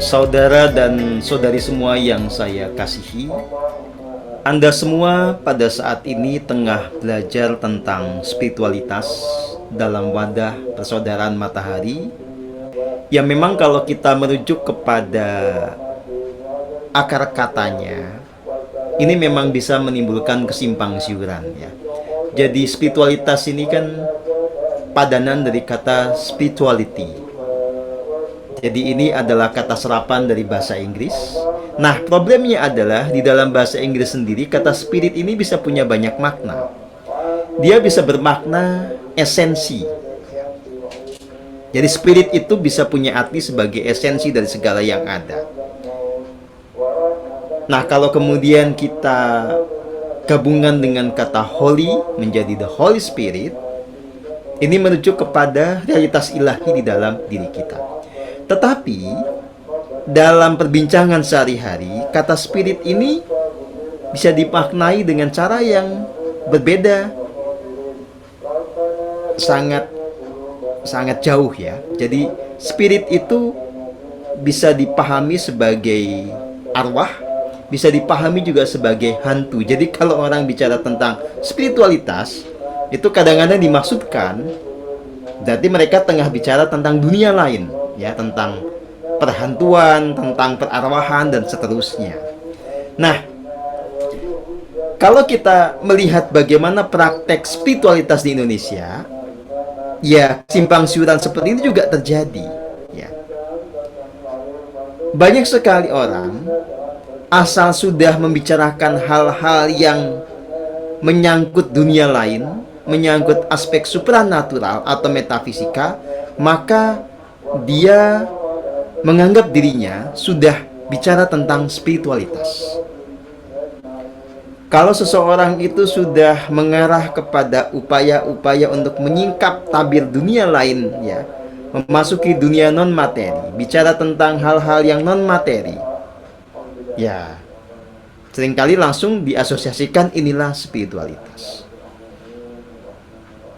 Saudara dan saudari semua yang saya kasihi, Anda semua pada saat ini tengah belajar tentang spiritualitas dalam wadah persaudaraan matahari, yang memang kalau kita merujuk kepada akar katanya, ini memang bisa menimbulkan kesimpang siuran ya. Jadi spiritualitas ini kan padanan dari kata spirituality. Jadi ini adalah kata serapan dari bahasa Inggris. Nah, problemnya adalah di dalam bahasa Inggris sendiri kata spirit ini bisa punya banyak makna. Dia bisa bermakna esensi. Jadi spirit itu bisa punya arti sebagai esensi dari segala yang ada. Nah, kalau kemudian kita gabungan dengan kata holy menjadi the Holy Spirit, ini merujuk kepada realitas ilahi di dalam diri kita. Tetapi dalam perbincangan sehari-hari, kata spirit ini bisa dimaknai dengan cara yang berbeda, sangat jauh ya. Jadi spirit itu bisa dipahami sebagai arwah, bisa dipahami juga sebagai hantu. Jadi kalau orang bicara tentang spiritualitas, itu kadang-kadang dimaksudkan berarti mereka tengah bicara tentang dunia lain ya, tentang perhantuan, tentang perarwahan dan seterusnya. Nah, kalau kita melihat bagaimana praktek spiritualitas di Indonesia, ya simpang siuran seperti ini juga terjadi ya. Banyak sekali orang asal sudah membicarakan hal-hal yang menyangkut dunia lain, menyangkut aspek supranatural atau metafisika, maka dia menganggap dirinya sudah bicara tentang spiritualitas. Kalau seseorang itu sudah mengarah kepada upaya-upaya untuk menyingkap tabir dunia lain ya, memasuki dunia non materi, bicara tentang hal-hal yang non materi, ya seringkali langsung diasosiasikan inilah spiritualitas.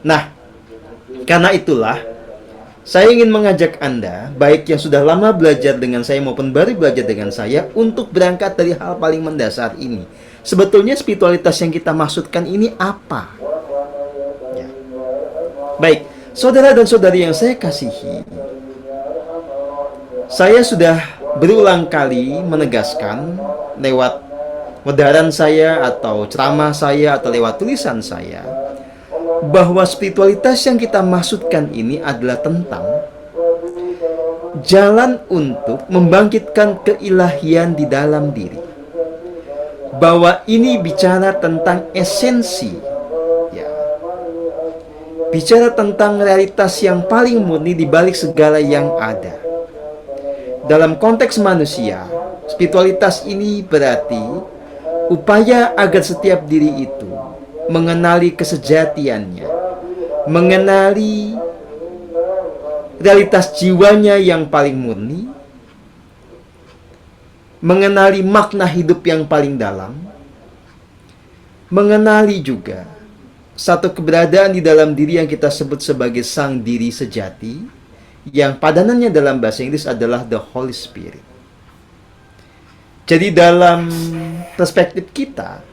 Nah, karena itulah saya ingin mengajak Anda, baik yang sudah lama belajar dengan saya maupun baru belajar dengan saya, untuk berangkat dari hal paling mendasar ini. Sebetulnya spiritualitas yang kita maksudkan ini apa? Ya. Baik, saudara dan saudari yang saya kasihi, saya sudah berulang kali menegaskan lewat wedaran saya atau ceramah saya atau lewat tulisan saya, bahwa spiritualitas yang kita maksudkan ini adalah tentang jalan untuk membangkitkan keilahian di dalam diri. Bahwa ini bicara tentang esensi ya. Bicara tentang realitas yang paling murni di balik segala yang ada. Dalam konteks manusia, spiritualitas ini berarti upaya agar setiap diri itu mengenali kesejatiannya, mengenali realitas jiwanya yang paling murni, mengenali makna hidup yang paling dalam, mengenali juga satu keberadaan di dalam diri yang kita sebut sebagai sang diri sejati, yang padanannya dalam bahasa Inggris adalah the Holy Spirit. Jadi dalam perspektif kita,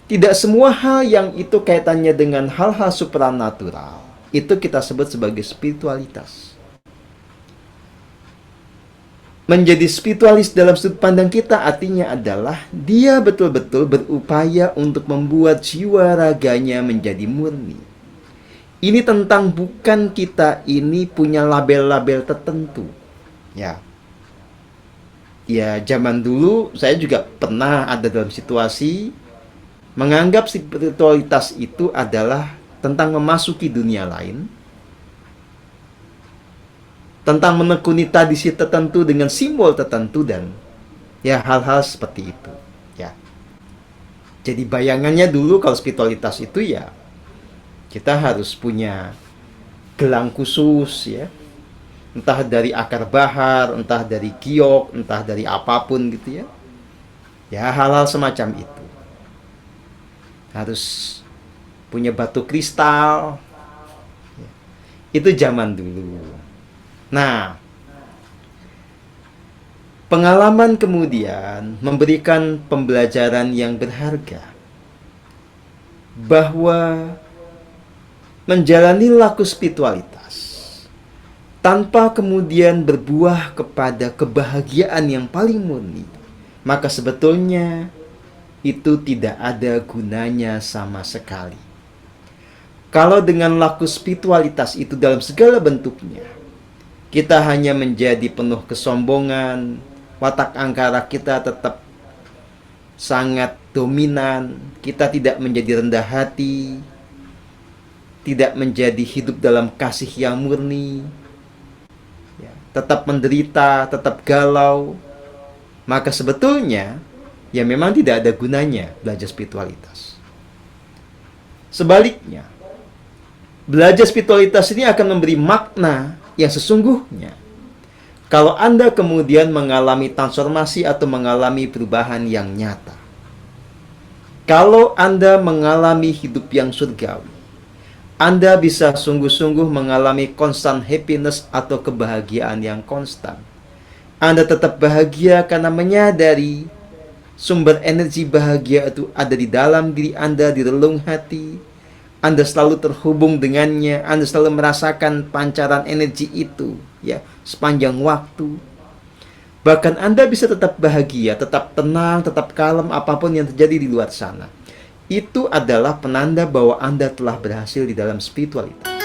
tidak semua hal yang itu kaitannya dengan hal-hal supranatural itu kita sebut sebagai spiritualitas. Menjadi spiritualis dalam sudut pandang kita artinya adalah dia betul-betul berupaya untuk membuat jiwa raganya menjadi murni. Ini tentang bukan kita ini punya label-label tertentu. Ya, zaman dulu saya juga pernah ada dalam situasi menganggap spiritualitas itu adalah tentang memasuki dunia lain, tentang menekuni tradisi tertentu dengan simbol tertentu dan ya hal-hal seperti itu ya. Jadi bayangannya dulu kalau spiritualitas itu ya kita harus punya gelang khusus ya, entah dari akar bahar, entah dari giok, entah dari apapun gitu ya. Ya hal-hal semacam itu. Harus punya batu kristal. Itu zaman dulu. Nah, Pengalaman kemudian memberikan pembelajaran yang berharga bahwa menjalani laku spiritualitas tanpa kemudian berbuah kepada kebahagiaan yang paling murni, maka sebetulnya itu tidak ada gunanya sama sekali. Kalau dengan laku spiritualitas itu dalam segala bentuknya, kita hanya menjadi penuh kesombongan, watak angkara kita tetap sangat dominan, kita tidak menjadi rendah hati, tidak menjadi hidup dalam kasih yang murni, ya, tetap menderita, tetap galau, maka sebetulnya ya memang tidak ada gunanya belajar spiritualitas. Sebaliknya, belajar spiritualitas ini akan memberi makna yang sesungguhnya kalau Anda kemudian mengalami transformasi atau mengalami perubahan yang nyata. Kalau Anda mengalami hidup yang surgawi, Anda bisa sungguh-sungguh mengalami constant happiness atau kebahagiaan yang konstan. Anda tetap bahagia karena menyadari sumber energi bahagia itu ada di dalam diri Anda, di relung hati. Anda selalu terhubung dengannya, Anda selalu merasakan pancaran energi itu, ya, sepanjang waktu. Bahkan Anda bisa tetap bahagia, tetap tenang, tetap kalem apapun yang terjadi di luar sana. Itu adalah penanda bahwa Anda telah berhasil di dalam spiritualitas.